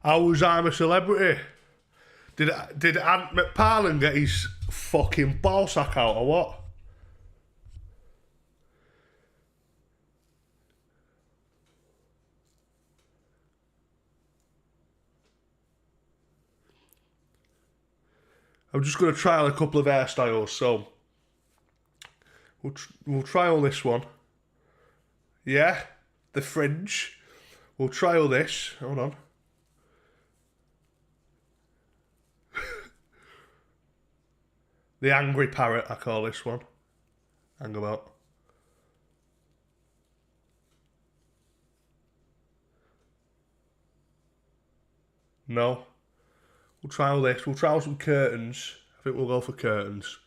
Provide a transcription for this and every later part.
How was I'm a Celebrity? Did Ant McParlin get his fucking ballsack out or what? I'm just going to trial a couple of hairstyles, so we'll trial this one. Yeah, the fringe. We'll trial this. Hold on. The angry parrot, I call this one. Hang about. No. We'll trial this. We'll trial some curtains. I think we'll go for curtains.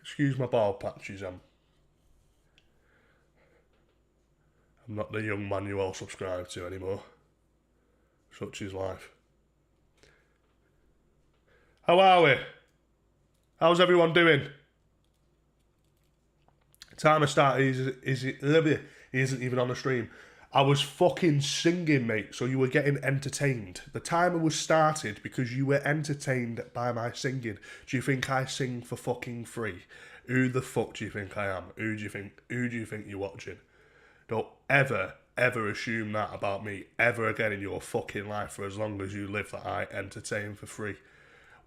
Excuse my bald patches, I'm not the young man you all subscribe to anymore. Such is life. How are we? How's everyone doing? Time of start he isn't even on the stream. I was fucking singing, mate, so you were getting entertained. The timer was started because you were entertained by my singing. Do you think I sing for fucking free? Who the fuck do you think I am? Who do you think you're watching? Don't ever assume that about me ever again in your fucking life for as long as you live, that I entertain for free.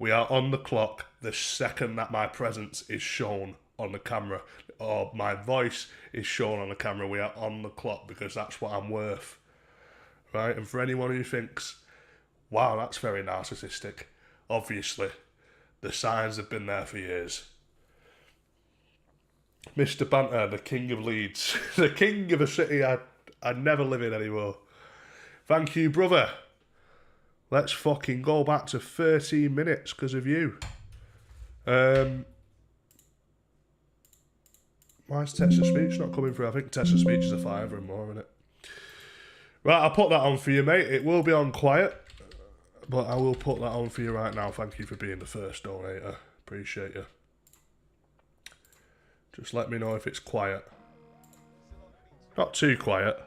We are on the clock the second that my presence is shown on the camera or my voice is shown on the camera. We are on the clock because that's what I'm worth, right? And for anyone who thinks, wow, that's very narcissistic, obviously the signs have been there for years. Mr. Banter, the king of Leeds, the king of a city I'd never live in anymore. Thank you, brother. Let's fucking go back to 13 minutes because of you. Why is text-to-speech not coming through? I think text-to-speech is a $5 and more, isn't it? Right, I'll put that on for you, mate. It will be on quiet, but I will put that on for you right now. Thank you for being the first donator. Appreciate you. Just let me know if it's quiet. Not too quiet.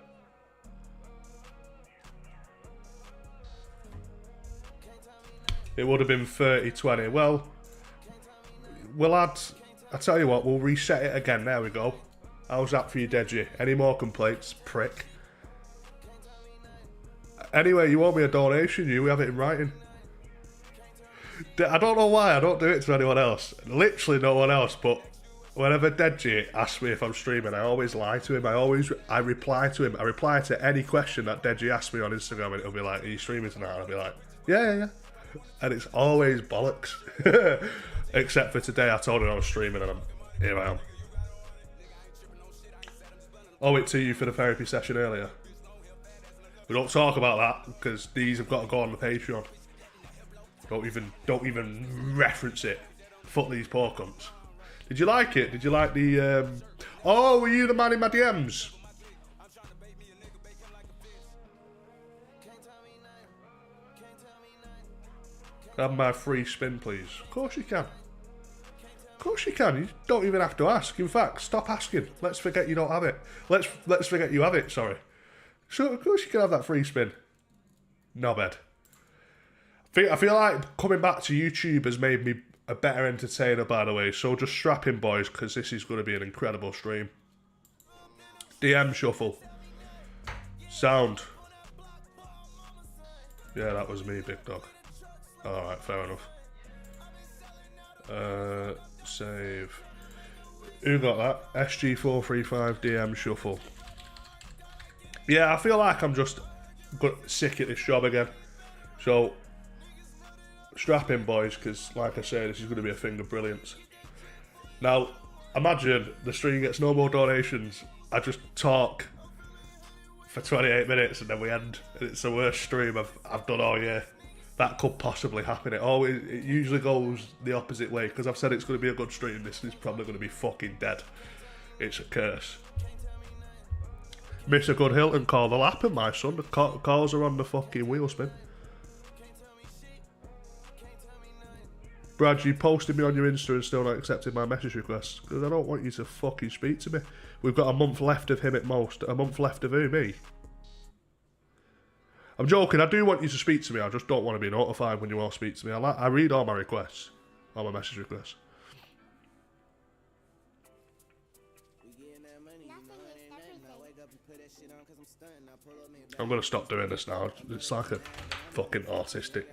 It would have been 30-20. Well, we'll add... I tell you what, we'll reset it again. There we go. How's that for you, Deji? Any more complaints, prick? Anyway, you owe me a donation. We have it in writing. I don't know why I don't do it to anyone else. Literally no one else, but whenever Deji asks me if I'm streaming, I always lie to him. I reply to him. I reply to any question that Deji asks me on Instagram, and it'll be like, are you streaming tonight? And I'll be like, yeah. And it's always bollocks. Except for today, I told him I was streaming, and here I am. Owe it to you for the therapy session earlier. We don't talk about that because these have got to go on the Patreon. Don't even reference it. Fuck these poor cunts. Did you like it? Did you like the? Oh, were you the man in my DMs? Have my free spin, please. Of course you can. Of course you can. You don't even have to ask. In fact, stop asking. Let's forget you don't have it. Let's forget you have it. Sorry. So of course you can have that free spin. No bad. I feel like coming back to YouTube has made me a better entertainer, by the way. So just strap in, boys, because this is going to be an incredible stream. DM shuffle. Sound. Yeah, that was me, big dog. Alright, fair enough. Save. Who got that? SG435 DM shuffle. Yeah, I feel like I'm just sick at this job again. So, strap in, boys, because, like I say, this is going to be a thing of brilliance. Now, imagine the stream gets no more donations. I just talk for 28 minutes and then we end. It's the worst stream I've done all year. That could possibly happen. It usually goes the opposite way, because I've said it's going to be a good stream. This is probably going to be fucking dead. It's a curse. Miss a good Hilton call. They'll happen, my son. The calls are on the fucking wheel spin. Brad, you posted me on your Insta and still not accepted my message requests, because I don't want you to fucking speak to me. We've got a month left of him at most. A month left of who? Me? I'm joking. I do want you to speak to me. I just don't want to be notified when you all speak to me. I read all my requests, all my message requests. I'm gonna stop doing this now. It's like a fucking autistic.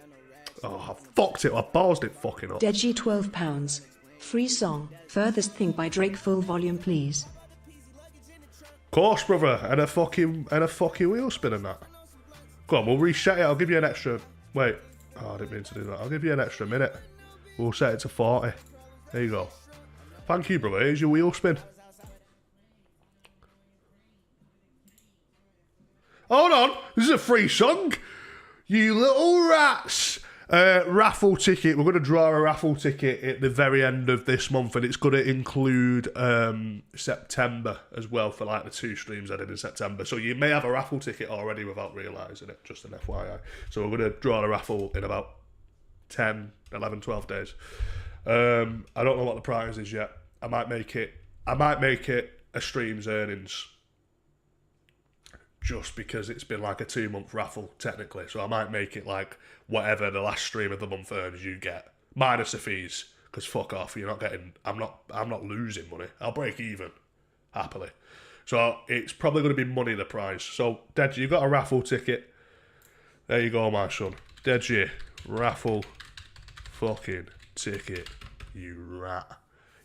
Oh, I fucked it. I ballsed it fucking up. Deadgy £12. Free song. Furthest Thing by Drake. Full volume, please. Course, brother, and a fucking wheel spin and that. Go on, we'll reset it. I'll give you an extra. Wait. Oh, I didn't mean to do that. I'll give you an extra minute. We'll set it to 40. There you go. Thank you, brother. Here's your wheel spin. Hold on, this is a free song. You little rats. Raffle ticket. We're going to draw a raffle ticket at the very end of this month, and it's going to include September as well for like the 2 streams I did in September. So you may have a raffle ticket already without realising it, just an FYI. So we're going to draw a raffle in about 10, 11, 12 days. I don't know what the prize is yet. I might make it a stream's earnings, just because it's been like a 2-month raffle technically, so I might make it like whatever the last stream of the month earns you get, minus the fees, because fuck off, you're not getting, I'm not losing money, I'll break even, happily. So it's probably going to be money the prize. So Deji, you got a raffle ticket, there you go my son, Deji, raffle fucking ticket, you rat,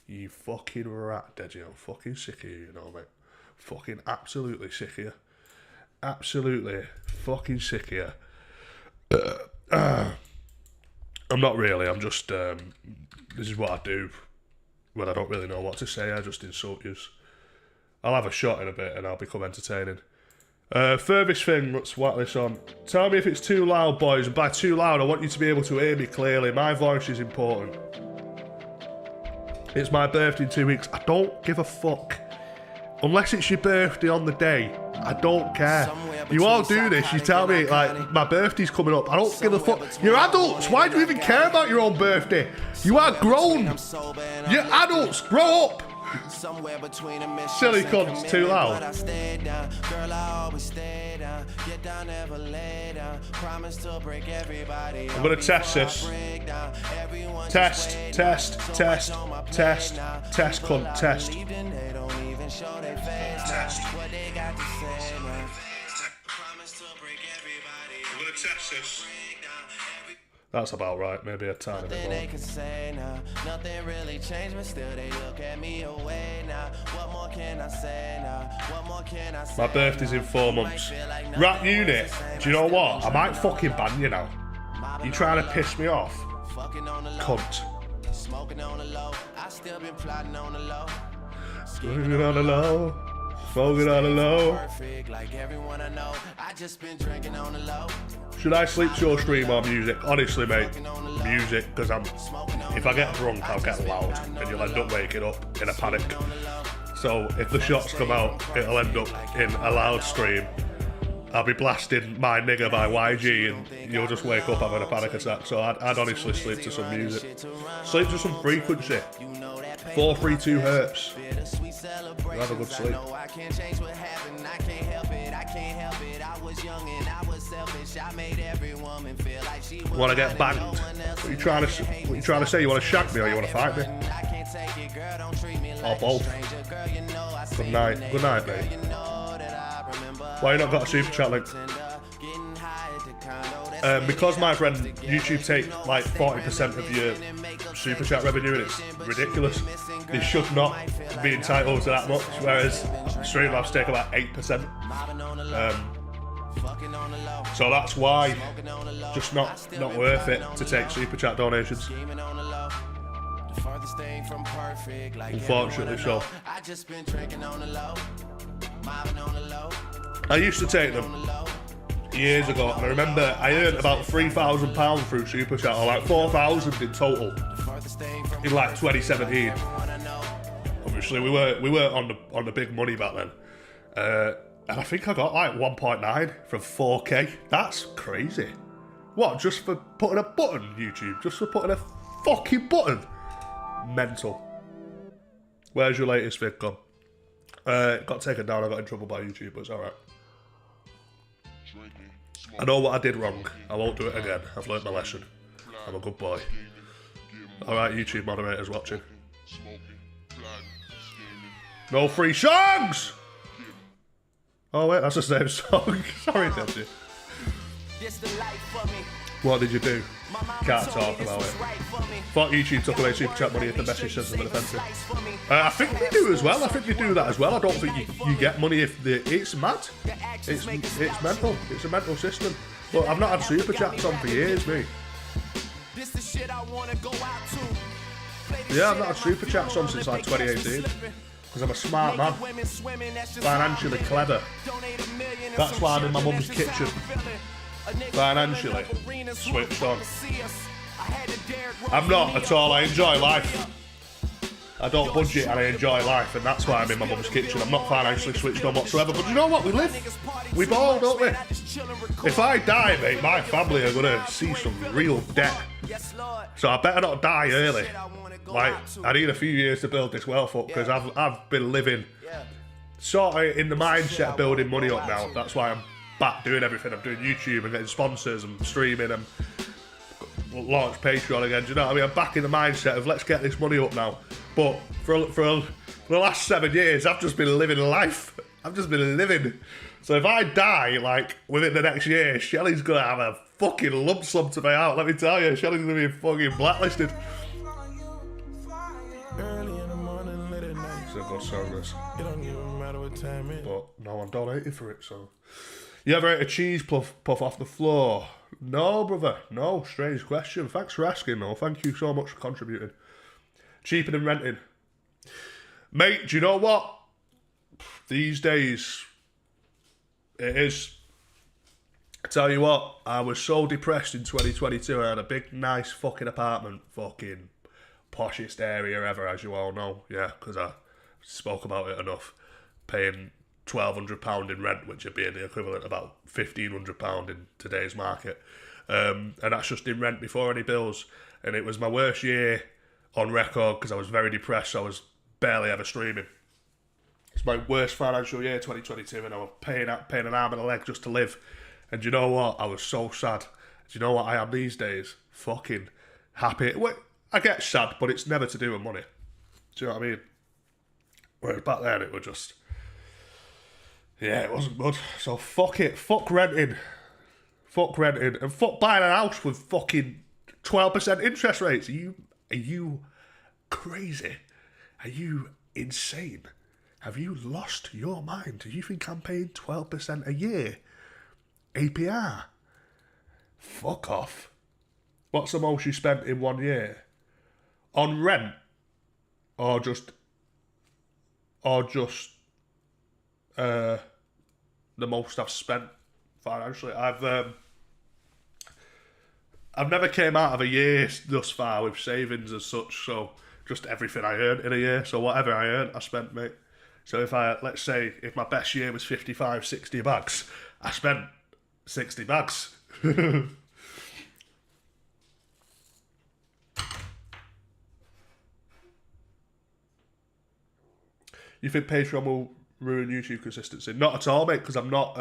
you fucking rat, Deji, I'm fucking sick of you, you know mate, fucking absolutely sick of you. Absolutely fucking sick here. I'm not really, I'm just, this is what I do when I don't really know what to say, I just insult yous. I'll have a shot in a bit and I'll become entertaining. Furthest Thing, let's whack this on. Tell me if it's too loud, boys, and by too loud, I want you to be able to hear me clearly. My voice is important. It's my birthday in 2 weeks. I don't give a fuck. Unless it's your birthday on the day, I don't care. You all do this, you tell me, like, my birthday's coming up. I don't give a fuck. You're adults, why do you even care about your own birthday? You are grown. You're adults, grow up. Silly cunts, too loud. I'm gonna test this. Test, cunt, test. I'm gonna test this. That's about right, maybe a tiny bit more. Nothing really changed, but still they look at me away now. What more can I say now? What more can I say? My birthday's in 4 months. Rap unit, do you know what? I might fucking ban you now. You trying to piss me off? Cunt. Smoking on the low. I still been plotting on the low. Smoking on the low. Smoking on the low. Should I sleep to your stream or music? Honestly, mate, music, because if I get drunk, I'll get loud, and you'll end up waking up in a panic. So if the shots come out, it'll end up in a loud stream. I'll be blasting My Nigga by YG, and you'll just wake up having a panic attack. So I'd honestly sleep to some music. Sleep to some frequency. 432 hertz. You have a good sleep. Want to get banged? What are you trying to say? You want to shag me or you want to fight me? Or both. Good night. Good night, mate. Why you not got a super chat link? Because my friend, YouTube take like 40% of your super chat revenue, and it's ridiculous. They should not be entitled to that much, whereas Streamlabs take about 8%. So that's why, just not worth it to take super chat donations. Unfortunately so. I used to take them years ago, and I remember I earned about £3,000 through Super Chat, or like 4,000 in total, in like 2017. Obviously, we weren't on the big money back then, and I think I got like 1.9 from 4K. That's crazy. What? Just for putting a button, YouTube? Just for putting a fucking button? Mental. Where's your latest vid gone? Got taken down. I got in trouble by YouTube, but it's alright. I know what I did wrong. I won't do it again. I've learnt my lesson. I'm a good boy. Alright, YouTube moderators watching. No free songs! Oh wait, that's the same song. Sorry, Dempsey. What did you do? Can't talk about it. Thought YouTube took away super chat money if the message says something offensive. I think they do as well. I think they do that as well. I don't think you get money if it's mad. It's mental. It's a mental system. But I've not had super chats on for years, mate. Yeah, I've not had super chats on since like 2018. Because I'm a smart man. Financially clever. That's why I'm in my mum's kitchen. Financially switched on. I'm not at all. I enjoy life. I don't budget and I enjoy life, and that's why I'm in my mum's kitchen. I'm not financially switched on whatsoever. But you know what? We live. We ball, don't we? If I die, mate, my family are gonna see some real debt. So I better not die early. Like, I need a few years to build this wealth up, because I've been living sort of in the mindset of building money up now. That's why I'm back doing everything. I'm doing YouTube and getting sponsors and streaming and launch Patreon again. Do you know what I mean? I'm back in the mindset of let's get this money up now. But for the last 7 years, I've just been living life. I've just been living. So if I die, like, within the next year, Shelley's going to have a fucking lump sum to pay out. Let me tell you, Shelley's going to be fucking blacklisted. It's a good song, this. It don't even matter what time it is. But no one donated for it, so. You ever ate a cheese puff off the floor? No, brother. No, strange question. Thanks for asking, though. Thank you so much for contributing. Cheaper than renting. Mate, do you know what? These days, it is. I tell you what, I was so depressed in 2022. I had a big, nice fucking apartment. Fucking poshest area ever, as you all know. Yeah, because I spoke about it enough. Paying £1,200 in rent, which would be the equivalent of about £1,500 in today's market. And that's just in rent before any bills. And it was my worst year on record because I was very depressed. I was barely ever streaming. It's my worst financial year, 2022, and I was paying an arm and a leg just to live. And do you know what? I was so sad. Do you know what I am these days? Fucking happy. Well, I get sad, but it's never to do with money. Do you know what I mean? Whereas back then it was just... Yeah, it wasn't good. So fuck it. Fuck renting. Fuck renting. And fuck buying a house with fucking 12% interest rates. Are you crazy? Are you insane? Have you lost your mind? Do you think I'm paying 12% a year? APR? Fuck off. What's the most you spent in 1 year? On rent? Or just the most I've spent financially. I've never came out of a year thus far with savings as such, so just everything I earned in a year. So whatever I earned, I spent, mate. So let's say if my best year was 55, 60 bags, I spent 60 bags. You think Patreon will ruin YouTube consistency? Not at all, mate, because I'm not...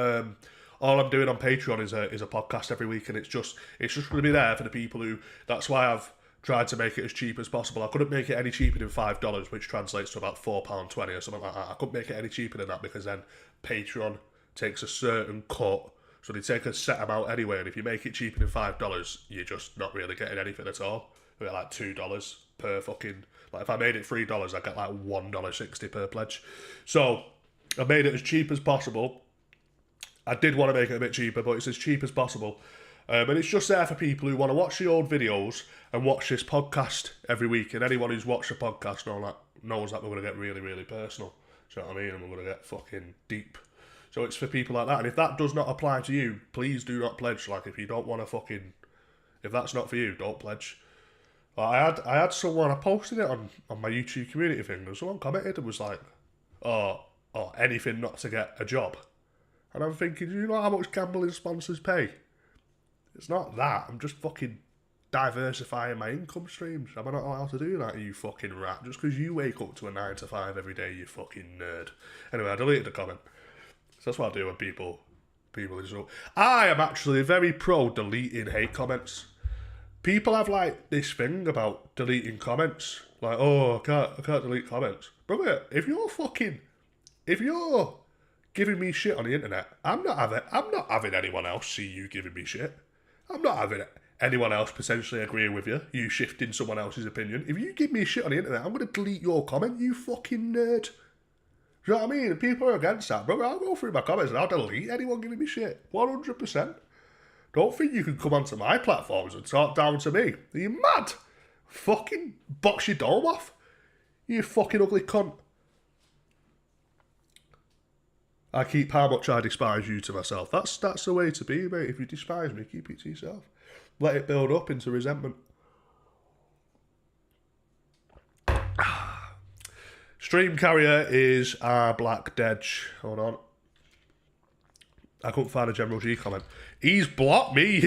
all I'm doing on Patreon is a podcast every week, and it's just going to be there for the people who... That's why I've tried to make it as cheap as possible. I couldn't make it any cheaper than $5, which translates to about £4.20 or something like that. I couldn't make it any cheaper than that because then Patreon takes a certain cut. So they take a set amount anyway, and if you make it cheaper than $5, you're just not really getting anything at all. You get like $2 per fucking... Like if I made it $3, I get like $1.60 per pledge. So I made it as cheap as possible. I did want to make it a bit cheaper, but it's as cheap as possible. And it's just there for people who want to watch the old videos and watch this podcast every week. And anyone who's watched the podcast knows that we're going to get really, really personal. Do you know what I mean? And we're going to get fucking deep. So it's for people like that. And if that does not apply to you, please do not pledge. Like if you don't want to fucking... If that's not for you, don't pledge. I had someone, I posted it on my YouTube community thing, and someone commented and was like, oh, anything not to get a job. And I'm thinking, do you know how much gambling sponsors pay? It's not that. I'm just fucking diversifying my income streams. Am I not allowed to do that, you fucking rat? Just because you wake up to a 9 to 5 every day, you fucking nerd. Anyway, I deleted the comment. So that's what I do when people people insult. I am actually very pro deleting hate comments. People have like this thing about deleting comments. Like, oh, I can't delete comments. Brother, if you're giving me shit on the internet, I'm not having anyone else see you giving me shit. I'm not having anyone else potentially agreeing with you, you shifting someone else's opinion. If you give me shit on the internet, I'm going to delete your comment, you fucking nerd. Do you know what I mean? If people are against that, brother, I'll go through my comments and I'll delete anyone giving me shit. 100%. Don't think you can come onto my platforms and talk down to me. Are you mad? Fucking box your dome off. You fucking ugly cunt. I keep how much I despise you to myself. That's the way to be, mate. If you despise me, keep it to yourself. Let it build up into resentment. Stream carrier is our Black Dedge. Hold on. I couldn't find a General G comment. He's blocked me.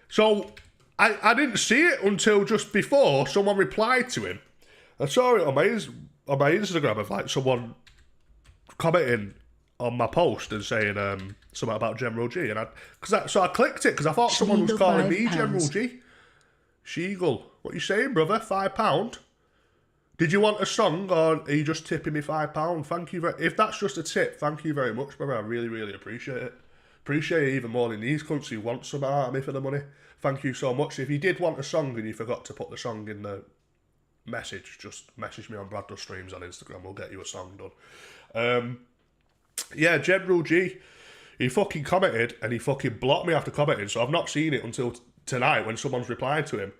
So I didn't see it until just before someone replied to him. I saw it on my Instagram of like someone commenting on my post and saying something about General G, and so I clicked it because I thought someone was calling me General G. Sheagle, what are you saying, brother? £5? Did you want a song, or are you just tipping me £5? Thank you if that's just a tip, thank you very much, brother. I really, really appreciate it. Appreciate it even more than these cunts who want some out of me for the money. Thank you so much. If you did want a song and you forgot to put the song in the message, just message me on Brad Does Streams on Instagram. We'll get you a song done. Yeah, General G, he fucking commented and he fucking blocked me after commenting, so I've not seen it until tonight when someone's replied to him.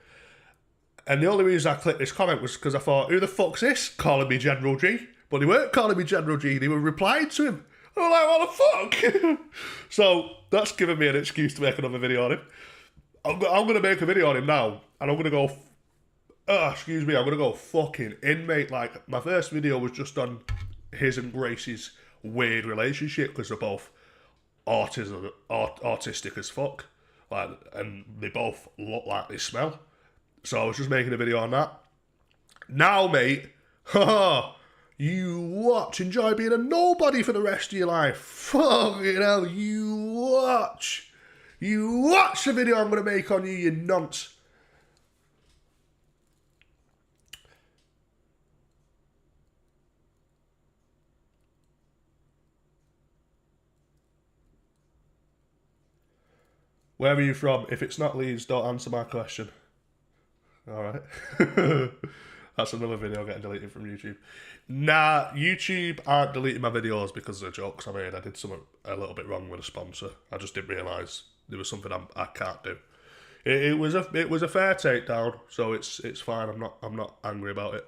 And the only reason I clicked this comment was because I thought, who the fuck's this calling me General G? But they weren't calling me General G, they were replying to him. I'm like, what the fuck? So that's given me an excuse to make another video on him. I'm going to make a video on him now, and I'm going to go, I'm going to go fucking in, mate. Like, my first video was just on his and Grace's weird relationship, because they're both autistic as fuck. Like, and they both look like they smell. So I was just making a video on that. Now, mate, you enjoy being a nobody for the rest of your life. Fucking hell, you watch the video I'm going to make on you, you nonce. Where are you from? If it's not Leeds, don't answer my question. Alright. That's another video getting deleted from YouTube. Nah, YouTube aren't deleting my videos because of the jokes I made. I did something a little bit wrong with a sponsor. I just didn't realise there was something I can't do. It was a fair takedown, so it's fine. I'm not angry about it.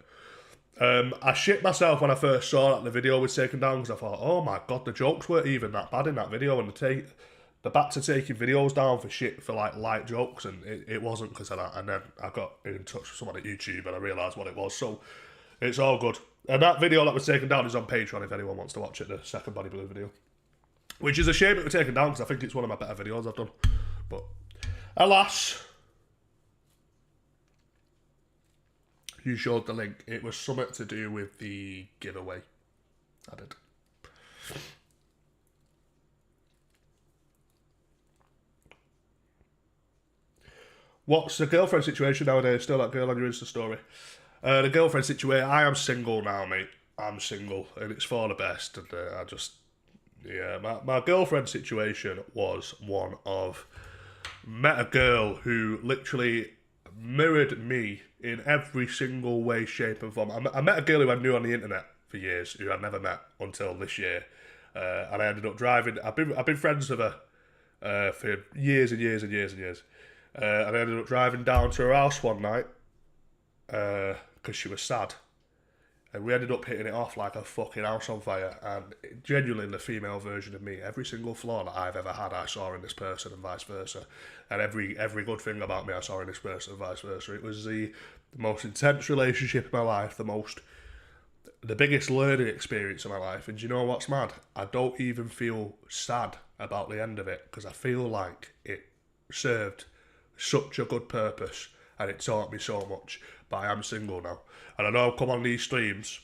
I shit myself when I first saw that the video was taken down, because I thought, oh my god, the jokes weren't even that bad in that video, and they're back to taking videos down for shit for like light jokes, and it wasn't because of that. And then I got in touch with someone at YouTube and I realised what it was, so it's all good. And that video that was taken down is on Patreon if anyone wants to watch it, the second Body Blue video. Which is a shame it was taken down, because I think it's one of my better videos I've done. But alas, you showed the link. It was something to do with the giveaway. I did. What's the girlfriend situation nowadays? Still that girl on your Insta story. The girlfriend situation, I am single now, mate. I'm single, and it's for the best. And my girlfriend situation was one of, met a girl who literally mirrored me in every single way, shape and form. I met a girl who I knew on the internet for years, who I'd never met until this year. And I ended up driving, I've been friends with her for years and years and years and years. And I ended up driving down to her house one night because she was sad. And we ended up hitting it off like a fucking house on fire. And genuinely the female version of me, every single flaw that I've ever had, I saw in this person and vice versa. And every good thing about me, I saw in this person and vice versa. It was the most intense relationship in my life, the biggest learning experience of my life. And do you know what's mad? I don't even feel sad about the end of it, because I feel like it served such a good purpose and it taught me so much. But I am single now, and I know I've come on these streams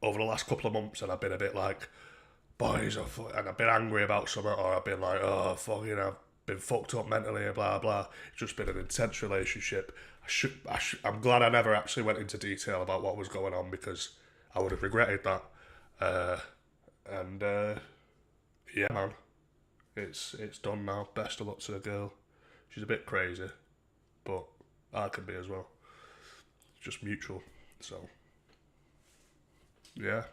over the last couple of months and I've been a bit like, boys, and I've been angry about something, or I've been like, oh, fucking, I've been fucked up mentally, blah, blah. It's just been an intense relationship. I'm glad I never actually went into detail about what was going on, because I would have regretted that. Yeah, man. It's done now. Best of luck to the girl. She's a bit crazy, but I can be as well. It's just mutual. So, yeah.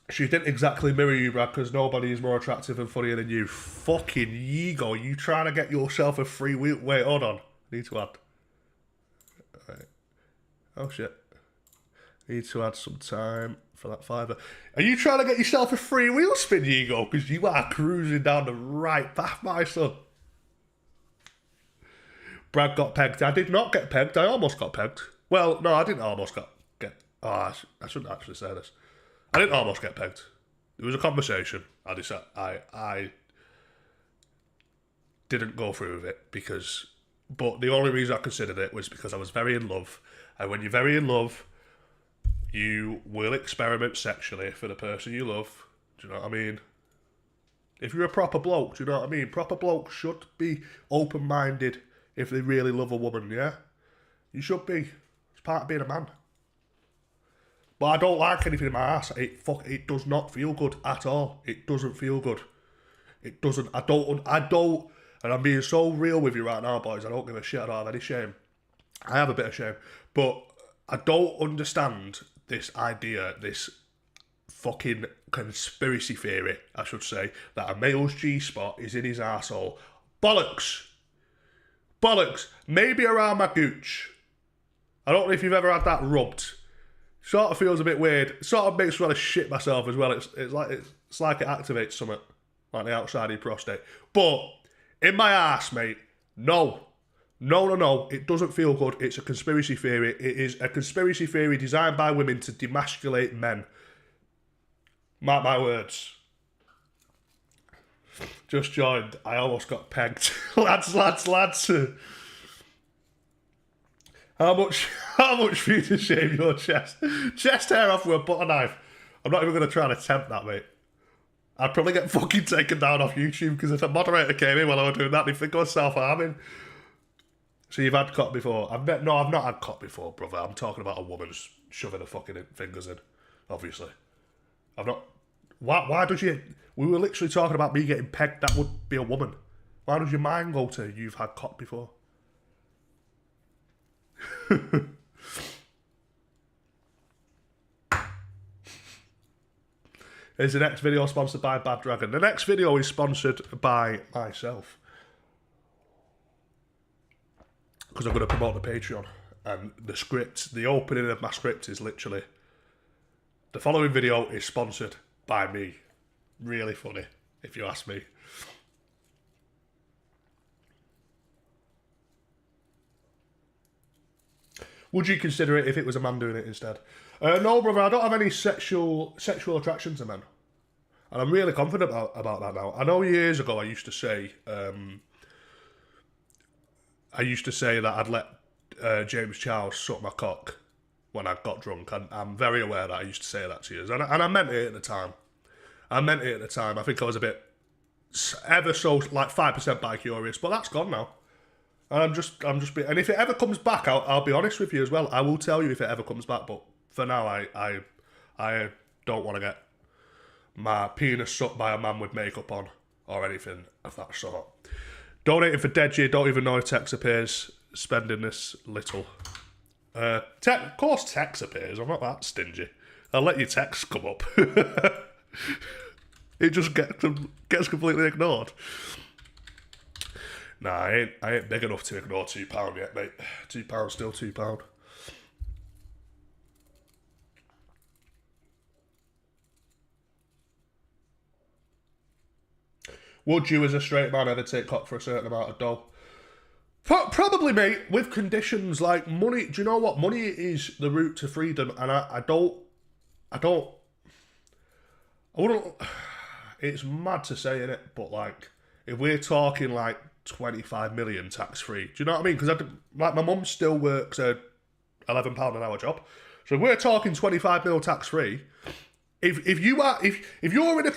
She didn't exactly mirror you, Brad, because nobody is more attractive and funnier than you. Fucking ego. You trying to get yourself a free wheel? Wait, hold on. Need to add. Right. Oh, shit. Need to add some time for that fiver. Are you trying to get yourself a free wheel spin, ego? Because you are cruising down the right path, my son. Brad got pegged. I did not get pegged. I almost got pegged. Well, no, I didn't almost get. Oh, I shouldn't actually say this. I didn't almost get pegged. There was a conversation. I decided I didn't go through with it because. But the only reason I considered it was because I was very in love, and when you're very in love, you will experiment sexually for the person you love. Do you know what I mean? If you're a proper bloke, do you know what I mean? Proper blokes should be open-minded if they really love a woman, yeah? You should be. It's part of being a man. But I don't like anything in my ass. It does not feel good at all. It doesn't feel good. It doesn't. I don't, and I'm being so real with you right now, boys. I don't give a shit. I don't have any shame. I have a bit of shame. But I don't understand this idea, this fucking conspiracy theory, I should say, that a male's G-spot is in his arsehole. Bollocks. Bollocks. Maybe around my gooch. I don't know if you've ever had that rubbed. Sort of feels a bit weird. Sort of makes me want to shit myself as well. It's like it activates something, like the outside of your prostate. But in my ass, mate, no. No. It doesn't feel good. It's a conspiracy theory. It is a conspiracy theory designed by women to demasculate men. Mark my words. Just joined. I almost got pegged. lads. How much for you to shave your chest? Chest hair off with a butter knife. I'm not even going to try and attempt that, mate. I'd probably get fucking taken down off YouTube, because if a moderator came in while I was doing that, they'd think I was self-harming. So you've had cock before? I've not had cock before, brother. I'm talking about a woman just shoving her fucking fingers in, obviously. I've not... Why does you... We were literally talking about me getting pegged. That would be a woman. Why does your mind go to you've had cock before? Is the next video sponsored by Bad Dragon? The next video is sponsored by myself, because I'm going to promote the Patreon, and the script, the opening of my script is literally, the following video is sponsored by me. Really funny, if you ask me. Would you consider it if it was a man doing it instead? No, brother, I don't have any sexual attraction to men. And I'm really confident about that now. I know years ago I used to say that I'd let James Charles suck my cock when I got drunk. And I'm very aware that I used to say that to you. And I meant it at the time. I think I was a bit, ever so, like 5% bi-curious, but that's gone now. And and if it ever comes back, I'll be honest with you as well. I will tell you if it ever comes back, but for now, I don't want to get my penis sucked by a man with makeup on or anything of that sort. Donating for Deji, don't even know if Tex appears, spending this little. Of course Tex appears, I'm not that stingy. I'll let your text come up. It just gets completely ignored. Nah, I ain't big enough to ignore £2 yet, mate. £2, still £2. Would you, as a straight man, ever take cock for a certain amount of dough? Probably, mate, with conditions like money. Do you know what? Money is the route to freedom, and I wouldn't... It's mad to say, innit? But, like, if we're talking, like, 25 million tax-free, do you know what I mean? Because, my mum still works a £11 an hour job. So we're talking 25 mil tax free. If you're in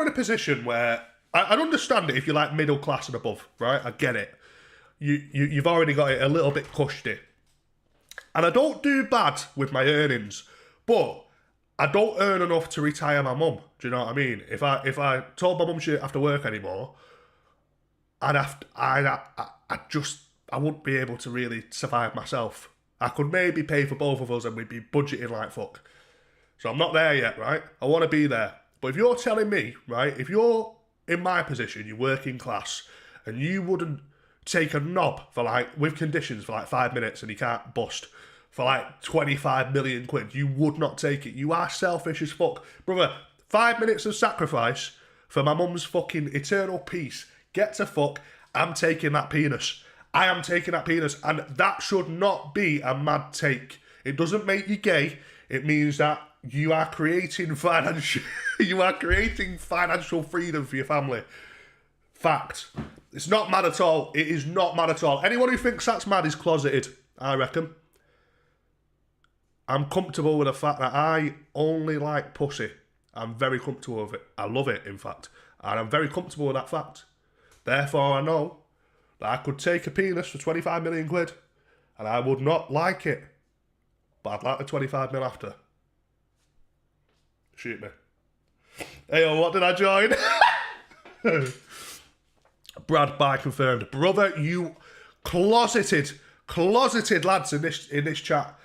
a position where I'd understand it if you're like middle class and above, right? I get it. You've already got it a little bit cushy. And I don't do bad with my earnings, but I don't earn enough to retire my mum. Do you know what I mean? If I told my mum she didn't have to work anymore, I wouldn't be able to really survive myself. I could maybe pay for both of us and we'd be budgeting like fuck. So I'm not there yet, right? I want to be there. But if you're telling me, right, if you're in my position, you're working class, and you wouldn't take a knob for like, with conditions for like 5 minutes and you can't bust for like 25 million quid, you would not take it. You are selfish as fuck. Brother, 5 minutes of sacrifice for my mum's fucking eternal peace. Get to fuck. I'm taking that penis. I am taking that penis. And that should not be a mad take. It doesn't make you gay. It means that you are creating financial freedom for your family. Fact. It's not mad at all. It is not mad at all. Anyone who thinks that's mad is closeted, I reckon. I'm comfortable with the fact that I only like pussy. I'm very comfortable with it. I love it, in fact. And I'm very comfortable with that fact. Therefore, I know that I could take a penis for 25 million quid and I would not like it. But I'd like the 25 mil after. Shoot me. Hey, what did I join? Brad, by confirmed. Brother, you closeted lads in this chat.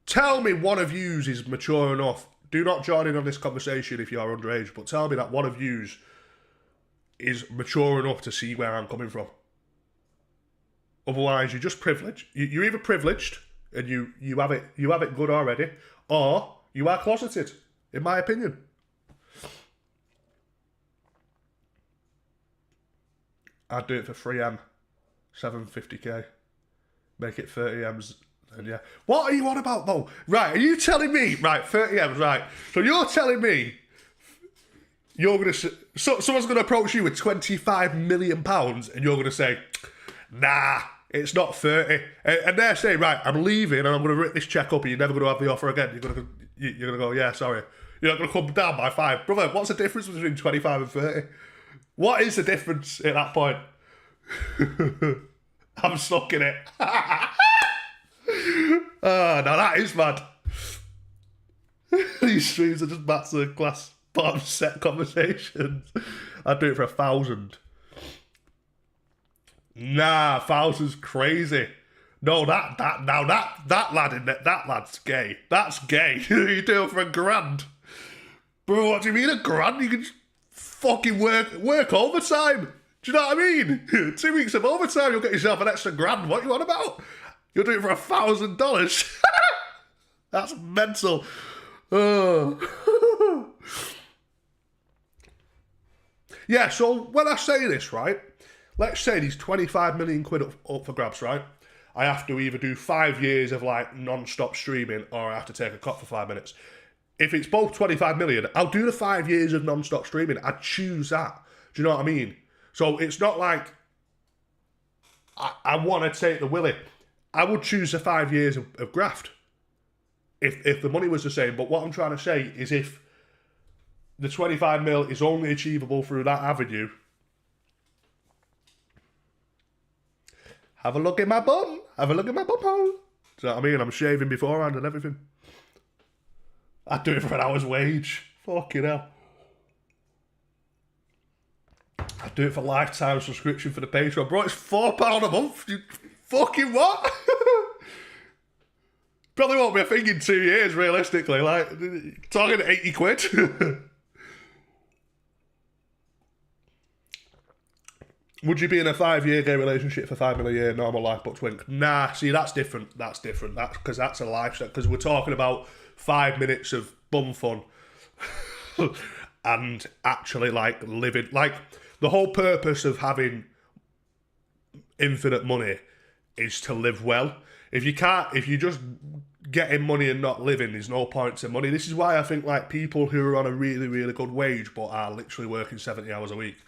Tell me one of yous is mature enough. Do not join in on this conversation if you're underage, but tell me that one of yous is mature enough to see where I'm coming from. Otherwise, you're just privileged. You're either privileged and you have it good already, or you are closeted, in my opinion. I'd do it for 3M, 750k. Make it 30Ms, and yeah. What are you on about, though? Right, are you telling me, right, 30Ms, right. So you're telling me someone's going to approach you with £25 million and you're going to say, nah, it's not 30. And they're saying, right, I'm leaving and I'm going to rip this check up and you're never going to have the offer again. You're going to go, yeah, sorry. You're not going to come down by 5. Brother, what's the difference between 25 and 30? What is the difference at that point? I'm stuck in it. Oh, now that is mad. These streams are just master class bottom set conversations. I'd do it for 1,000. Nah, 1,000's crazy. No, that lad in there, that lad's gay. That's gay. You do it for £1,000. Bro, what do you mean £1,000? You can fucking work overtime. Do you know what I mean? 2 weeks of overtime, you'll get yourself an extra £1,000. What you on about? You'll do it for $1,000. That's mental. Oh. Yeah, so when I say this, right, let's say these 25 million quid up for grabs, right? I have to either do 5 years of like non-stop streaming or I have to take a cut for 5 minutes. If it's both 25 million, I'll do the 5 years of non-stop streaming. I'd choose that. Do you know what I mean? So it's not like I want to take the willy. I would choose the 5 years of graft if the money was the same. But what I'm trying to say is if the 25 mil is only achievable through that avenue, have a look at my bum. Have a look at my bum hole. Do you know what I mean? I'm shaving beforehand and everything. I'd do it for an hour's wage. Fucking hell. I'd do it for lifetime subscription for the Patreon. Bro, it's £4 a month. You fucking what? Probably won't be a thing in 2 years, realistically. Like, talking 80 quid. Would you be in a 5-year gay relationship for £5 million a year, normal life but twink? Nah, see, that's different. That's different. That's because that's a lifestyle. Because we're talking about 5 minutes of bum fun and actually like living. Like the whole purpose of having infinite money is to live well. If you're just getting money and not living, there's no point to money. This is why I think like people who are on a really, really good wage but are literally working 70 hours a week.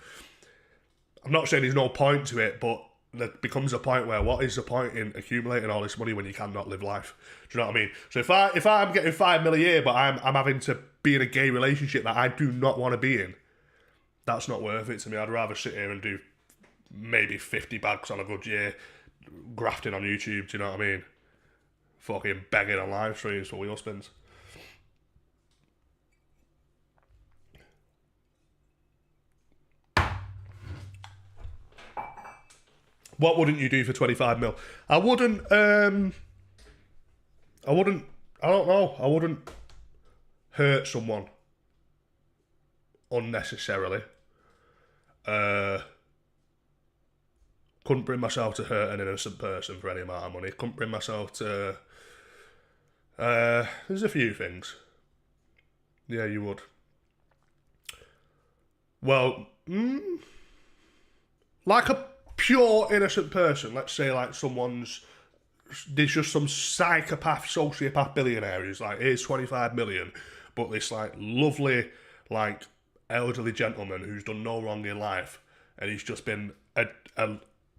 I'm not saying there's no point to it, but there becomes a point where what is the point in accumulating all this money when you cannot live life? Do you know what I mean? So if I'm getting 5 mil a year, but I'm having to be in a gay relationship that I do not want to be in, that's not worth it to me. I'd rather sit here and do maybe 50 bags on a good year, grafting on YouTube. Do you know what I mean? Fucking begging on live streams for wheel spins. What wouldn't you do for 25 mil? I wouldn't, I don't know. I wouldn't hurt someone unnecessarily. Couldn't bring myself to hurt an innocent person for any amount of money. Couldn't bring myself to, there's a few things. Yeah, you would. Well, like a pure innocent person, let's say like there's just some psychopath, sociopath billionaire who's like, here's 25 million, but this like lovely, like elderly gentleman who's done no wrong in life, and he's just been a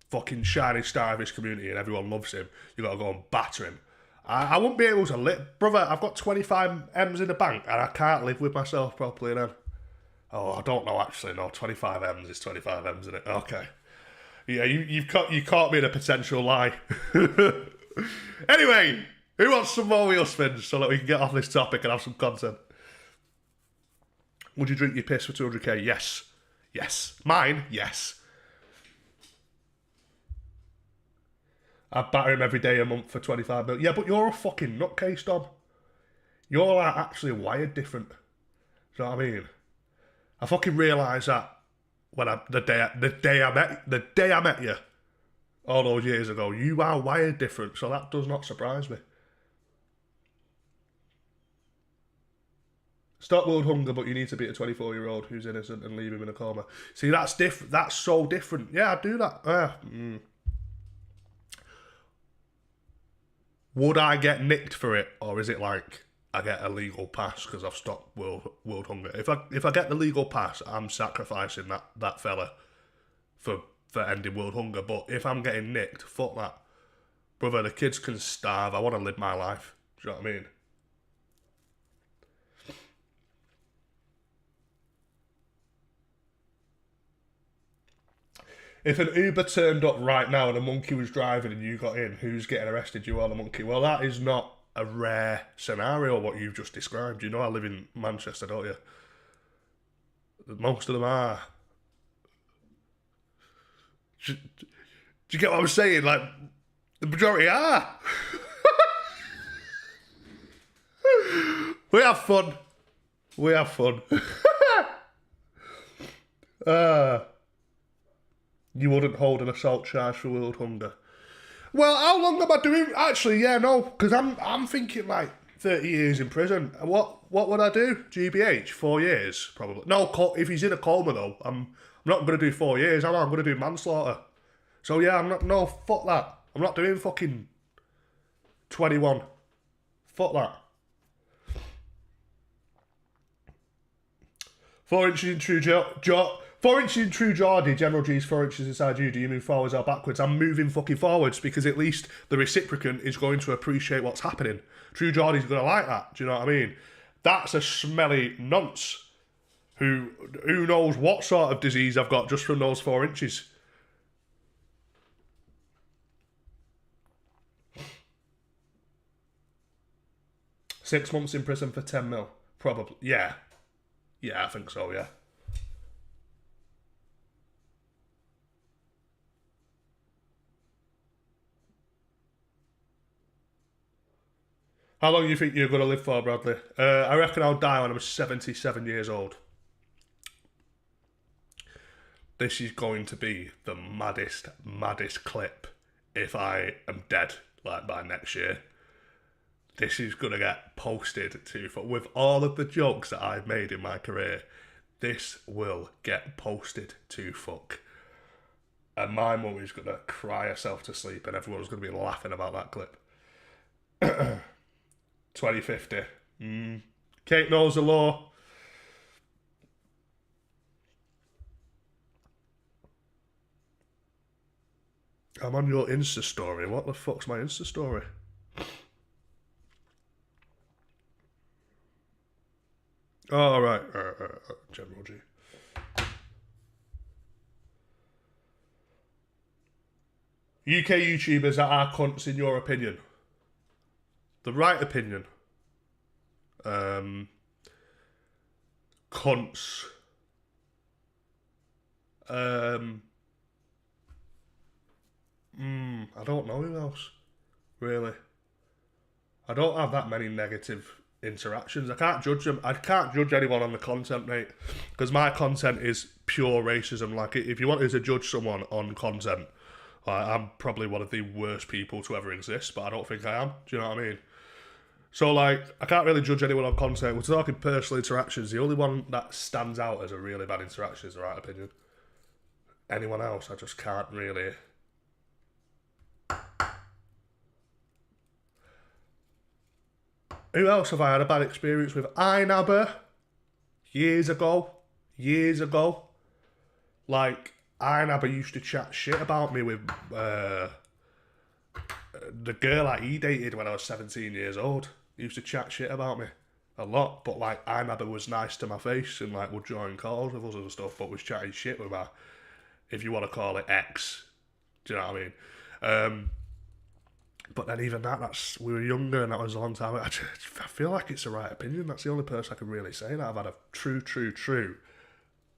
fucking shining star of his community and everyone loves him. You gotta go and batter him. I wouldn't be able to live, brother. I've got 25 M's in the bank and I can't live with myself properly then. Oh, I don't know actually. No, 25 M's is 25 M's, isn't it? Okay. Yeah, you caught me in a potential lie. Anyway, who wants some more wheel spins so that we can get off this topic and have some content? Would you drink your piss for 200k? Yes. Yes. Mine? Yes. I'd batter him every day a month for 25 mil. Yeah, but you're a fucking nutcase, Dom. You're like actually wired different. Do you know what I mean? I fucking realised that when the day I met you all those years ago. You are wired different, so that does not surprise me. Stop world hunger, but you need to beat a 24-year-old who's innocent and leave him in a coma. See, that's different. That's so different. Yeah, I'd do that. Would I get nicked for it, or is it like I get a legal pass because I've stopped world hunger? If I get the legal pass, I'm sacrificing that fella for ending world hunger. But if I'm getting nicked, fuck that, brother. The kids can starve. I want to live my life. Do you know what I mean? If an Uber turned up right now and a monkey was driving and you got in, who's getting arrested, you or the monkey? Well, that is not a rare scenario, what you've just described. You know I live in Manchester, don't you? Most of them are. Do you get what I'm saying? Like, the majority are. We have fun. We have fun. You wouldn't hold an assault charge for world hunger. Well, how long am I doing? Actually, yeah, no, because I'm thinking like 30 years in prison. What would I do? GBH, 4 years probably. No, if he's in a coma though, I'm not going to do 4 years. I'm going to do manslaughter. So yeah, I'm not. No, fuck that. I'm not doing fucking 21. Fuck that. 4 inches in true 4 inches in true Geordie, General G's 4 inches inside you. Do you move forwards or backwards? I'm moving fucking forwards because at least the reciprocant is going to appreciate what's happening. True Geordie's going to like that. Do you know what I mean? That's a smelly nonce who knows what sort of disease I've got just from those 4 inches. Six months in prison for 10 mil. Probably. Yeah. Yeah, I think so, yeah. How long do you think you're going to live for, Bradley? I reckon I'll die when I'm 77 years old. This is going to be the maddest clip if I am dead, like, by next year. This is going to get posted to... With all of the jokes that I've made in my career, this will get posted to fuck. And my mum is going to cry herself to sleep and everyone's going to be laughing about that clip. 2050. Kate knows the law. I'm on your Insta story. What the fuck's my Insta story? Oh, right. General G. UK YouTubers that are cunts in your opinion. The right opinion. Cunts. I don't know who else, really. I don't have that many negative interactions. I can't judge them. I can't judge anyone on the content, mate, because my content is pure racism. Like, if you wanted to judge someone on content, I'm probably one of the worst people to ever exist, but I don't think I am. Do you know what I mean? So, like, I can't really judge anyone on content. We're talking personal interactions. The only one that stands out as a really bad interaction is the right opinion. Anyone else, I just can't really. Who else have I had a bad experience with? iNabber. Years ago. Like, iNabber used to chat shit about me with the girl that he dated when I was 17 years old. He used to chat shit about me a lot, but like iNabber was nice to my face and like would join calls with us and stuff, but was chatting shit with my, if you want to call it, ex. Do you know what I mean? But then even we were younger and that was a long time ago. I feel like it's the right opinion. That's the only person I can really say that I've had a true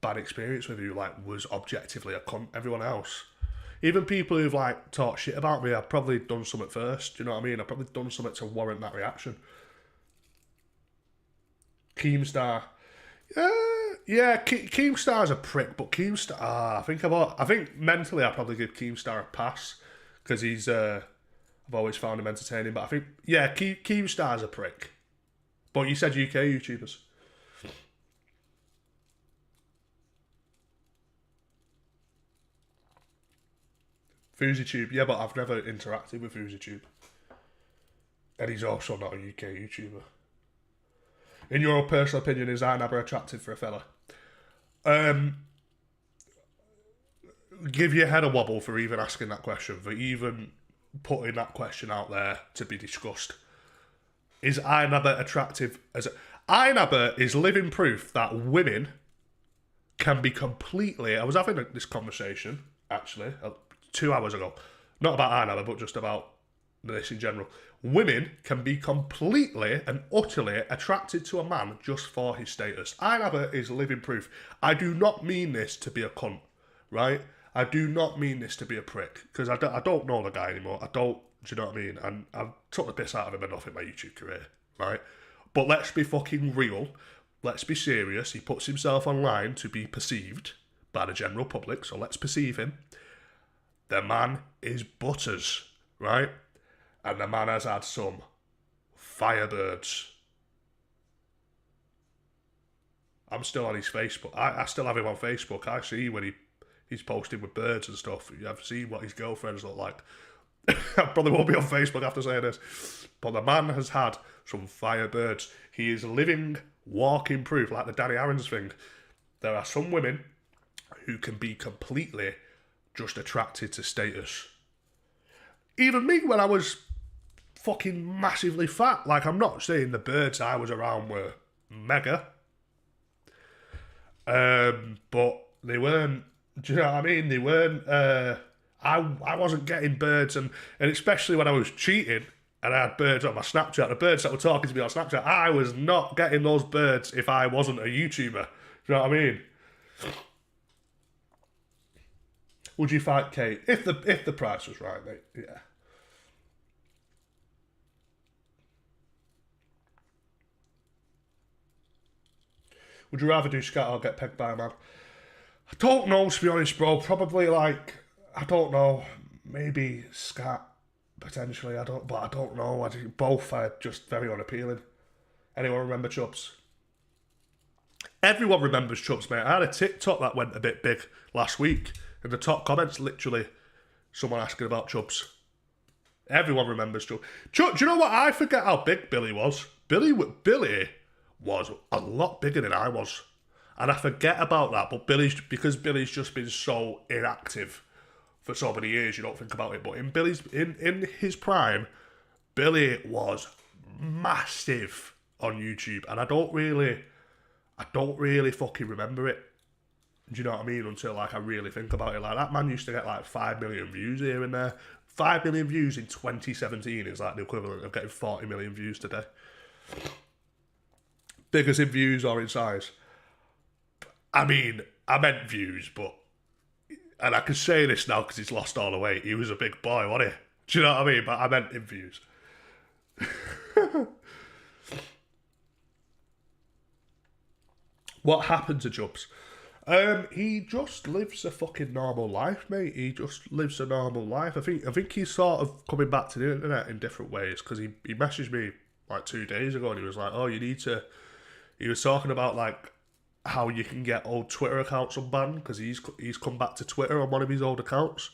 bad experience with, who like was objectively a cunt. Everyone else, even people who've like talked shit about me, I've probably done something first. Do you know what I mean? I've probably done something to warrant that reaction. Keemstar. Yeah, Keemstar's a prick, but Keemstar, I think mentally I'd probably give Keemstar a pass, because he's, I've always found him entertaining, but I think, yeah, Keemstar's a prick. But you said UK YouTubers. FouseyTube, yeah, but I've never interacted with FouseyTube. And he's also not a UK YouTuber. In your personal opinion, is iNabber attractive for a fella? Give your head a wobble for even asking that question, for even putting that question out there to be discussed. Is iNabber attractive as a... iNabber is living proof that women can be completely... I was having this conversation, actually, 2 hours ago. Not about iNabber, but just about this in general. Women can be completely and utterly attracted to a man just for his status. iNabber is living proof. I do not mean this to be a cunt, right? I do not mean this to be a prick, because I don't know the guy anymore. Do you know what I mean? And I've took the piss out of him enough in my YouTube career, right? But let's be fucking real. Let's be serious. He puts himself online to be perceived by the general public, so let's perceive him. The man is butters, right? And the man has had some firebirds. I'm still on his Facebook. I still have him on Facebook. I see when he's posting with birds and stuff. I've seen what his girlfriends look like. I probably won't be on Facebook after saying this. But the man has had some firebirds. He is living, walking proof, like the Danny Aaron's thing. There are some women who can be completely just attracted to status. Even me, when I was fucking massively fat. Like, I'm not saying the birds I was around were mega. But they weren't, do you know what I mean? They weren't, I wasn't getting birds, and especially when I was cheating and I had birds on my Snapchat, the birds that were talking to me on Snapchat, I was not getting those birds if I wasn't a YouTuber. Do you know what I mean? Would you fight Kate? If the price was right, mate, yeah. Would you rather do scat or get pegged by a man? I don't know, to be honest, bro. Probably, like, I don't know. Maybe scat, potentially. I don't know. I think both are just very unappealing. Anyone remember Chubbs? Everyone remembers Chubbs, mate. I had a TikTok that went a bit big last week. In the top comments, literally, someone asking about Chubbs. Everyone remembers Chubbs. Do you know what? I forget how big Billy was. Billy was a lot bigger than I was. And I forget about that. But because Billy's just been so inactive for so many years, you don't think about it. But in his prime, Billy was massive on YouTube, and I don't really fucking remember it. Do you know what I mean? Until like I really think about it. Like that man used to get like 5 million views here and there. 5 million views in 2017 is like the equivalent of getting 40 million views today. Bigger in views or in size? I mean, I meant views, but... And I can say this now because he's lost all the weight. He was a big boy, wasn't he? Do you know what I mean? But I meant in views. What happened to Jubs? He just lives a fucking normal life, mate. He just lives a normal life. I think he's sort of coming back to the internet in different ways, because he messaged me like 2 days ago and he was like, oh, you need to... He was talking about like how you can get old Twitter accounts unbanned, because he's come back to Twitter on one of his old accounts.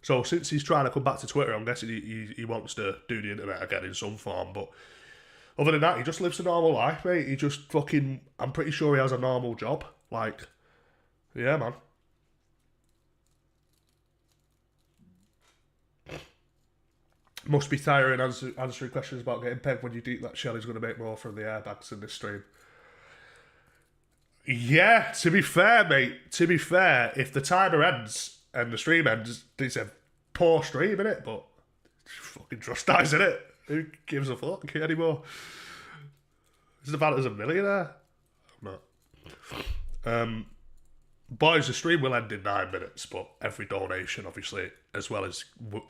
So since he's trying to come back to Twitter, I'm guessing he wants to do the internet again in some form. But other than that, he just lives a normal life, mate. He just fucking... I'm pretty sure he has a normal job. Like... Yeah, man. Must be tiring answering questions about getting pegged when you think that Shelley's going to make more from the airbags in this stream. Yeah, to be fair, mate. To be fair, if the timer ends and the stream ends, it's a poor stream, innit? But fucking trust dies, innit? Who gives a fuck anymore? Is the Vanta's a millionaire? No. Boys, the stream will end in 9 minutes, but every donation, obviously, as well as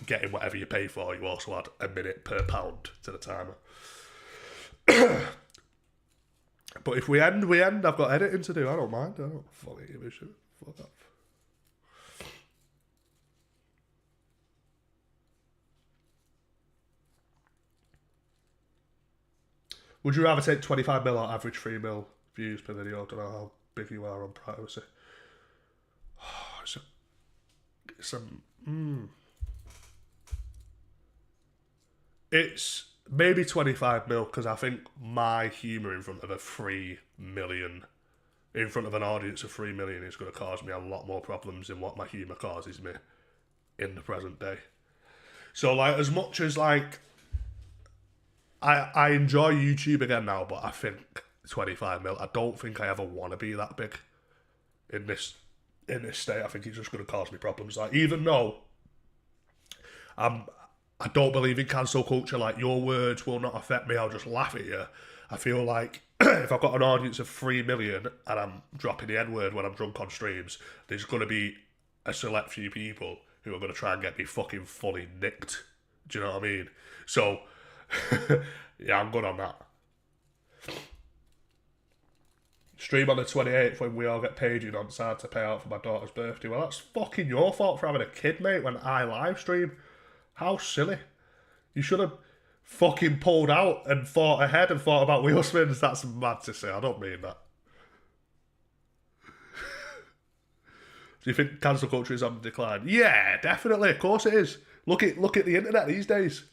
getting whatever you pay for, you also add a minute per pound to the timer. But if we end, we end. I've got editing to do. I don't mind. I don't fucking give a shit. Fuck off. Would you rather take 25 mil or average 3 mil views per video? I don't know how big you are on privacy. It's maybe 25 mil, because I think my humour in front of a 3 million, in front of an audience of 3 million, is going to cause me a lot more problems than what my humour causes me in the present day. So, like, as much as, like, I enjoy YouTube again now, but I think 25 mil, I don't think I ever want to be that big in this state. I think it's just going to cause me problems. Like, even though I don't believe in cancel culture, like, your words will not affect me, I'll just laugh at you. I feel like if I've got an audience of 3 million and I'm dropping the N-word when I'm drunk on streams, there's going to be a select few people who are going to try and get me fucking fully nicked. Do you know what I mean? So, yeah, I'm good on that. Stream on the 28th when we all get paid, you know, it's hard to pay out for my daughter's birthday. Well, that's fucking your fault for having a kid, mate, when I live stream. How silly. You should have fucking pulled out and thought ahead and thought about wheel spins. That's mad to say. I don't mean that. Do you think cancel culture is on decline? Yeah, definitely. Of course it is. Look at the internet these days.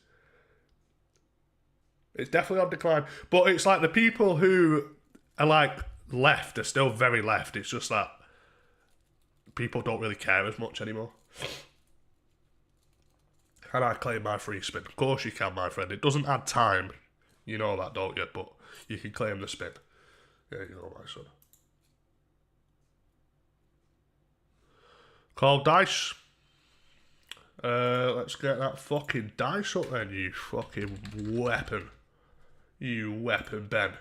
It's definitely on decline. But it's like the people who are like left are still very left. It's just that people don't really care as much anymore. Can I claim my free spin? Of course you can, my friend. It doesn't add time. You know that, don't you? But you can claim the spin. There you go, my son. Call dice. Let's get that fucking dice up then, you fucking weapon. You weapon, Ben.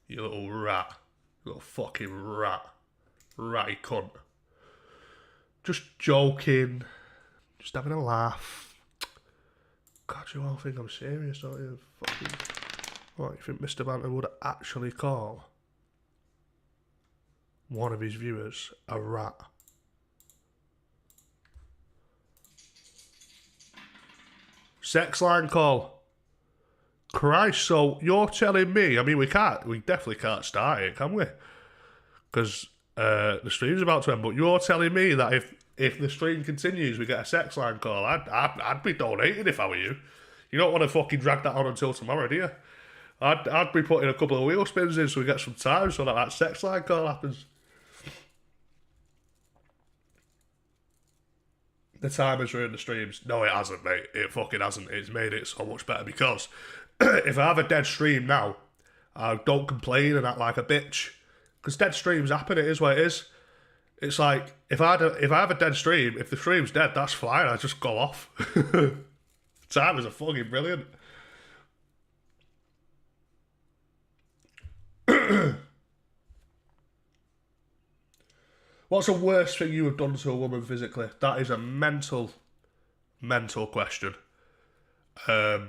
You little rat. You little fucking rat. Ratty cunt. Just joking. Just having a laugh. God, you all think I'm serious, don't you? Fucking... What, you think Mr. Banter would actually call one of his viewers a rat? Sex line call. Christ, so you're telling me, I mean, we definitely can't start it, can we? Because the stream's about to end, but you're telling me that if the stream continues, we get a sex line call, I'd be donating if I were you. You don't want to fucking drag that on until tomorrow, do you? I'd be putting a couple of wheel spins in so we get some time so that sex line call happens. the timers ruined the streams. No, it hasn't, mate. It fucking hasn't. It's made it so much better because if I have a dead stream now, I don't complain and act like a bitch. Because dead streams happen, it is what it is. It's like, if I have a dead stream, if the stream's dead, that's fine, I just go off. Timers are fucking brilliant. What's the worst thing you have done to a woman physically? That is a mental question. I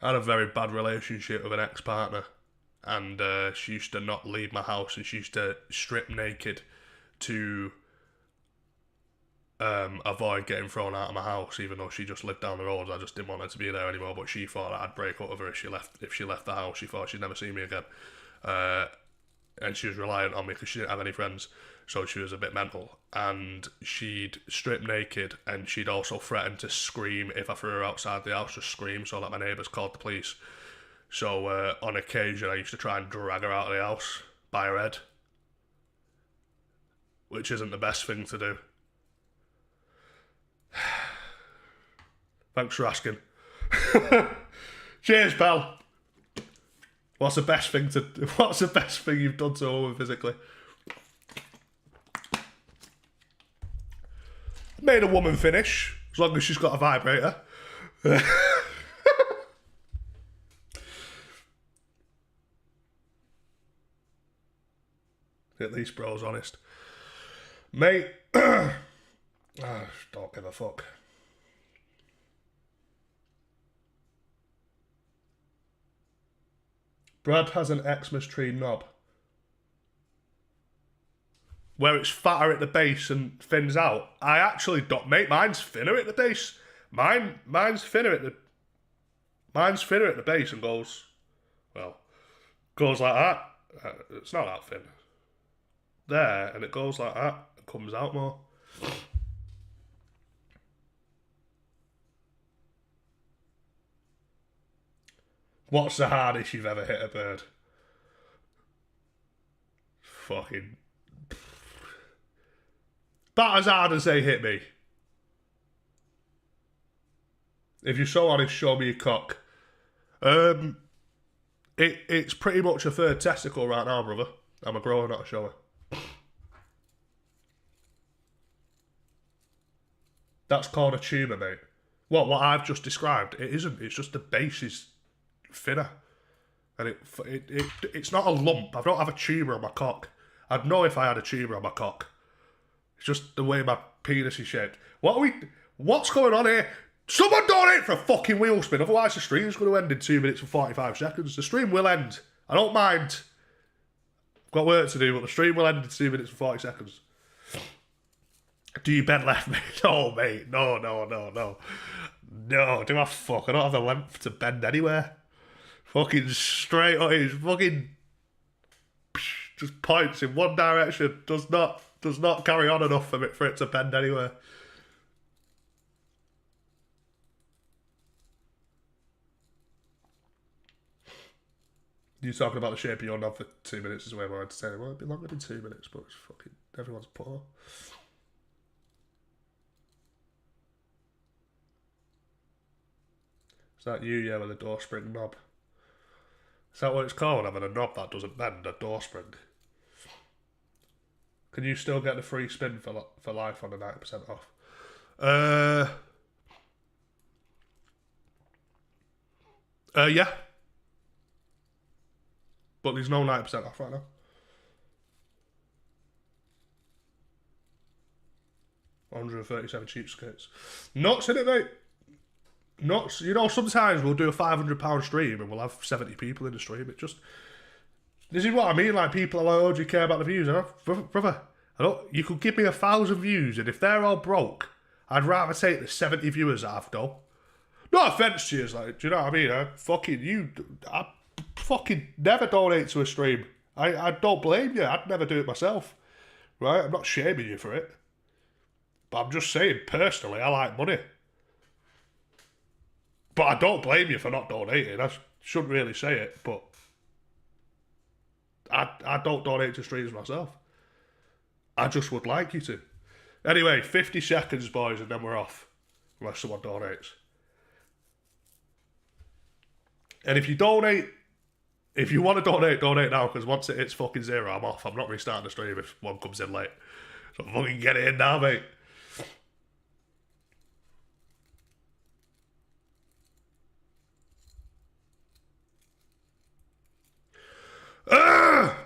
had a very bad relationship with an ex-partner, and she used to not leave my house, and she used to strip naked to avoid getting thrown out of my house, even though she just lived down the road. I just didn't want her to be there anymore, but she thought that I'd break up with her if she left the house. She thought she'd never see me again. And she was reliant on me because she didn't have any friends, so she was a bit mental. And she'd strip naked, and she'd also threaten to scream if I threw her outside the house, just scream so that my neighbours called the police. So on occasion I used to try and drag her out of the house by her head, which isn't the best thing to do. Thanks for asking. Cheers, pal. What's the best thing you've done to a woman physically? Made a woman finish, as long as she's got a vibrator. At least bro's honest. Mate, don't give a fuck. Brad has an Xmas tree knob where it's fatter at the base and thins out. I actually don't, mate. Mine's thinner at the base. Mine's thinner at the base and goes like that. It's not that thin. There, and it goes like that. It comes out more. What's the hardest you've ever hit a bird? Fucking... About as hard as they hit me. If you're so honest, show me your cock. It's pretty much a third testicle right now, brother. I'm a grower, not a shower. That's called a tumour, mate. What I've just described, it isn't. It's just the base is thinner. And it's not a lump. I don't have a tumour on my cock. I'd know if I had a tumour on my cock. It's just the way my penis is shaped. What's going on here? Someone donate for a fucking wheel spin, otherwise the stream's going to end in 2 minutes and 45 seconds. The stream will end. I don't mind. I've got work to do, but the stream will end in 2 minutes and 40 seconds. Do you bend left, mate? No, mate. No. No, do I fuck? I don't have the length to bend anywhere. Fucking straight on. He's fucking just points in one direction. Does not carry on enough for it to bend anywhere. You talking about the shape of your knob for 2 minutes is way more entertaining. Well, it'd be longer than 2 minutes, but it's fucking everyone's poor. Is that you, yeah, with a door spring knob? Is that what it's called, having a knob that doesn't bend, a door spring? Can you still get the free spin for life on the 90% off? Yeah. But there's no 90% off right now. $137 cheapskates. Nuts, innit, mate? Nuts. You know, sometimes we'll do a £500 stream and we'll have 70 people in the stream. It just... This is what I mean, like, people are like, oh, do you care about the views? Brother, you could give me 1,000 views, and if they're all broke, I'd rather take the 70 viewers that I've done. No offence to you, like, do you know what I mean? I fucking never donate to a stream. I don't blame you. I'd never do it myself. Right? I'm not shaming you for it. But I'm just saying, personally, I like money. But I don't blame you for not donating. I shouldn't really say it, but I don't donate to streams myself. I just would like you to. Anyway, 50 seconds, boys, and then we're off. Unless someone donates. And if you donate, if you want to donate now, because once it hits fucking 0, I'm off. I'm not restarting the stream if one comes in late. So fucking get it in now, mate. Ah!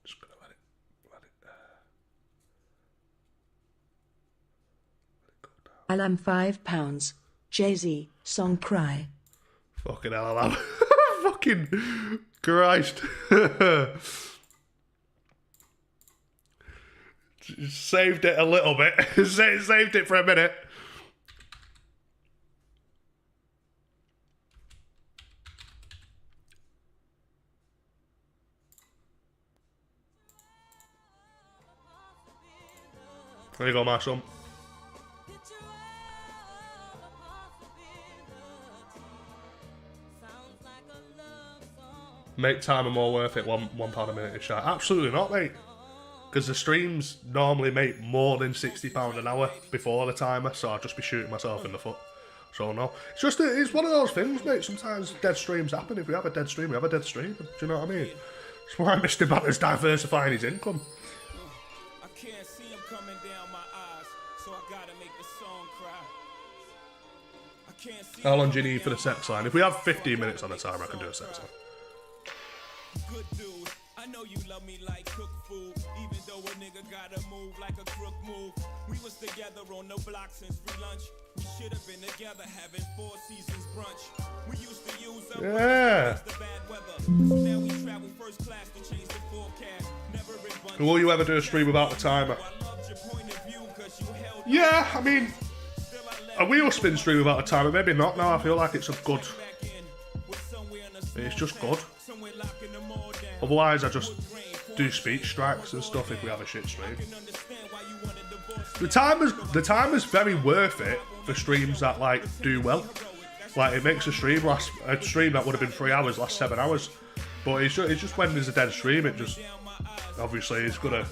Just gonna let it go down. Alam £5. Jay-Z, song Cry. Fucking hell, Alam. Fucking Christ. Saved it a little bit. Saved it for a minute. There you go, my son. Make time more worth it. £1 a minute is shy. Absolutely not, mate. Because the streams normally make more than £60 an hour before the timer, so I'll just be shooting myself in the foot. So no, it's just it's one of those things, mate. Sometimes dead streams happen. If we have a dead stream, we have a dead stream. Do you know what I mean? That's why Mr. Banner's diversifying his income. I can't see him coming down my eyes, so I gotta make the song cry. I can't see. How long do you need for the sex line? If we have 15 minutes on the timer, I can do a sex line. Good dude, I know you love me like cooked food, even though a nigga gotta move like a crook move. We was together on the block since free lunch. We should have been together having 4 seasons brunch. We used to use up the bad weather. So now we travel first class to change the forecast. Never in bunch. Will you ever do a stream without the timer? Yeah, I mean, a wheel spin stream without a timer, maybe not now. I feel like it's a good. It's just good. Otherwise, I just do speech strikes and stuff if we have a shit stream. The timer's very worth it for streams that like do well. Like it makes a stream that would have been 3 hours last 7 hours. But it's just when there's a dead stream, it just obviously is gonna.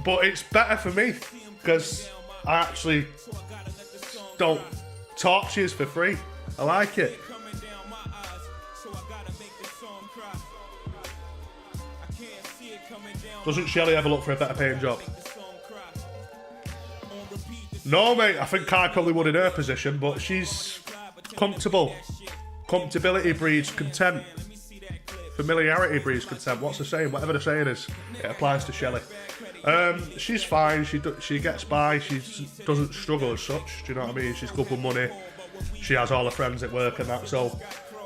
But it's better for me because I actually don't talk to you for free. I like it. Doesn't Shelley ever look for a better paying job? No, mate, I think Kai probably would in her position, but she's comfortable. Comfortability breeds content. Familiarity breeds content. What's the saying? Whatever the saying is, it applies to Shelley. She's fine. She gets by. She doesn't struggle as such. Do you know what I mean? She's good with money. She has all her friends at work and that. So,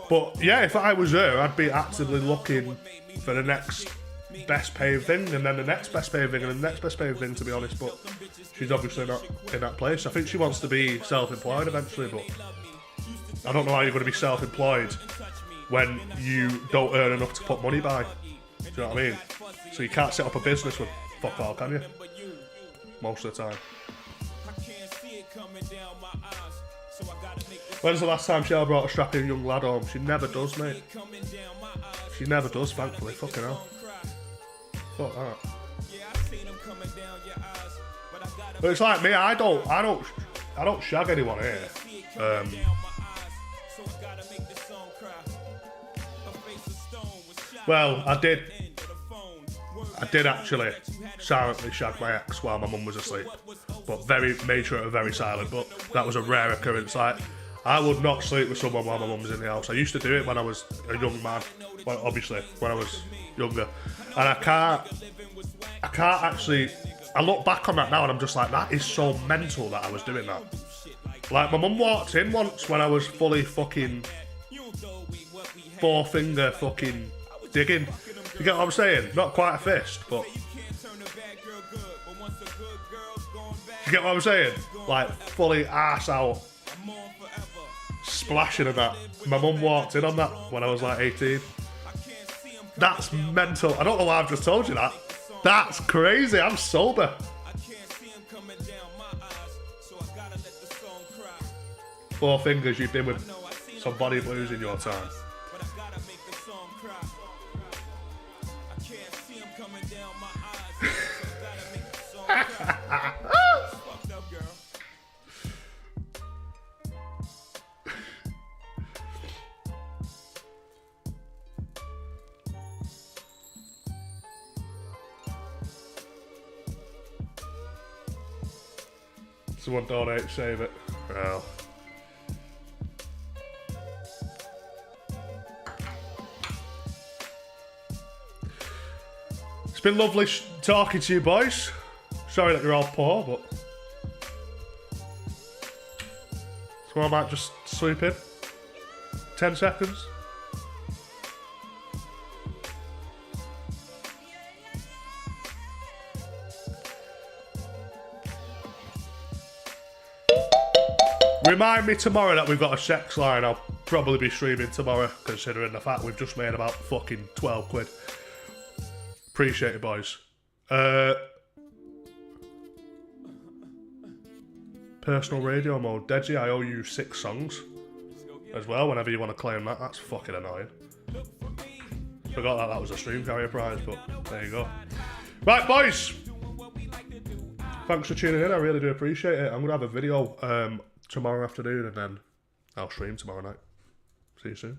but yeah, if I was her, I'd be actively looking for the next best paying thing, and then the next best paying thing, and the next best paying thing, to be honest. But she's obviously not in that place. I think she wants to be self-employed eventually, but I don't know how you're going to be self-employed when you don't earn enough to put money by. Do you know what I mean? So you can't set up a business with fuck all, can you? Most of the time. When's the last time Shell brought a strapping young lad home? She never does, mate. She never does, thankfully. Fucking hell. Fuck that. But it's like me, I don't shag anyone here. Well, I did actually silently shag my ex while my mum was asleep, but made sure it was very silent. But that was a rare occurrence. Like, I would not sleep with someone while my mum was in the house. I used to do it when I was a young man, well, obviously when I was younger, and I can't actually. I look back on that now and I'm just like, that is so mental that I was doing that. Like, my mum walked in once when I was fully fucking 4-finger fucking digging. You get what I'm saying? Not quite a fist, but you get what I'm saying? Like, fully arse out, splashing and that. My mum walked in on that when I was like 18. That's mental. I don't know why I've just told you that. That's crazy. I'm sober. Four Fingers, you've been with some body blues in your time. But I gotta make the song cry. I can't see him coming down my eyes, so I gotta make the song cry. It's fucked up, girl. Someone donate, save it. Well. It's been lovely talking to you boys. Sorry that you're all poor, but so I might just sleep in. 10 seconds. Remind me tomorrow that we've got a sex line. I'll probably be streaming tomorrow, considering the fact we've just made about fucking 12 quid. Appreciate it, boys. Personal radio mode. Deji, I owe you 6 songs as well, whenever you want to claim that. That's fucking annoying. Forgot that was a stream carrier prize, but there you go. Right, boys. Thanks for tuning in. I really do appreciate it. I'm going to have a video tomorrow afternoon, and then I'll stream tomorrow night. See you soon.